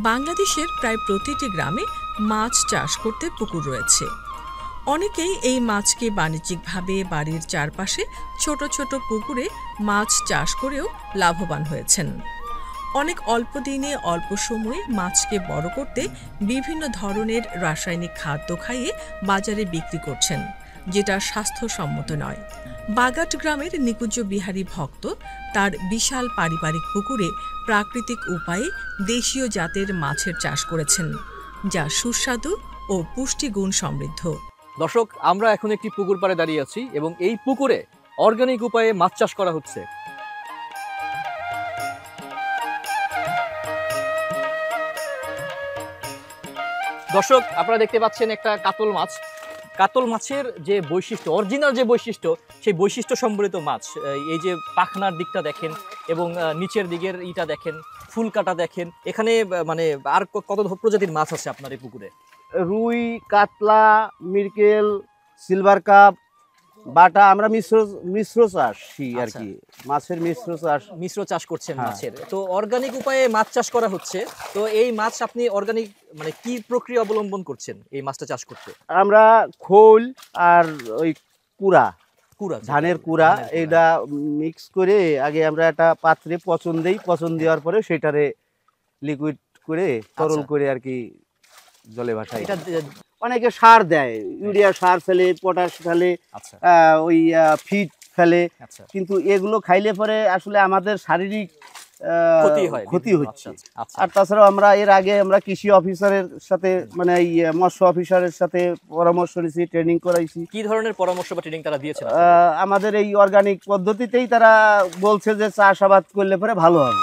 বাংলাদেশের প্রায় প্রতিটি গ্রামে মাছ চাষ করতে পুকুর রয়েছে। অনেকেই এই মাছকে বাণিজ্যিকভাবে বাড়ির চারপাশে ছোট ছোট পুকুরে মাছ চাষ করেও লাভবান হয়েছেন। অনেক অল্প দিনে অল্প সময়ে মাছকে বড় করতে বিভিন্ন ধরনের রাসায়নিক খাদ্য খাইয়ে বাজারে বিক্রি করছেন, যেটা স্বাস্থ্যসম্মত নয়। বাগাট গ্রামের নিকুঞ্জ বিহারী ভক্ত তার বিশাল পারিবারিক পুকুরে প্রাকৃতিক উপায়ে দেশীয় জাতের মাছের চাষ করেছেন, যা সুস্বাদু ও পুষ্টিগুণ সমৃদ্ধ। দর্শক, আমরা এখন একটি পুকুর পাড়ে দাঁড়িয়ে আছি এবং এই পুকুরে অর্গানিক উপায়ে মাছ চাষ করা হচ্ছে। দর্শক, আপনারা দেখতে পাচ্ছেন একটা কাতল মাছ। কাতল মাছের যে বৈশিষ্ট্য, অরিজিনাল যে বৈশিষ্ট্য, সেই বৈশিষ্ট্য সম্বলিত মাছ। এই যে পাখনার দিকটা দেখেন এবং নিচের দিকের ইটা দেখেন, ফুল কাটা দেখেন। এখানে মানে আর কত প্রজাতির মাছ আছে আপনার এই পুকুরে? রুই, কাতলা, মৃগেল, সিলভার কাপ, বাটা। আমরা মিশ্র চাষ আর কি, মাছের মিশ্র চাষ করছেন মাছের। তো অর্গানিক উপায়ে মাছ চাষ করা হচ্ছে। তো এই মাছ আপনি অর্গানিক মানে কি প্রক্রিয়া অবলম্বন করছেন এই মাছটা চাষ করতে? আমরা খোল আর ওই কুড়া, ধানের কুড়া, হ্যাঁ। এটা মিক্স করে আগে আমরা একটা পাত্রে পচন দেই। পচন দেওয়ার পরে সেটারে লিকুইড করে তরল করে আর কি জলে ভাসাই। এটা অনেকে সার দেয়, ইউরিয়া সার ফেলে, পটাশ ফেলে, ওই ফিড ফেলে, কিন্তু এগুলো খাইলে পরে আসলে আমাদের শারীরিক ক্ষতি হচ্ছে। আর তাছাড়াও আমরা এর আগে আমরা কৃষি অফিসারের সাথে মানে এই মৎস্য অফিসারের সাথে পরামর্শ নিয়েছি, ট্রেনিং করাইছি। কি ধরনের পরামর্শ বা ট্রেনিং তারা দিয়েছে? আমাদের এই অর্গানিক পদ্ধতিতেই তারা বলছে যে চাষাবাদ করলে পরে ভালো হবে।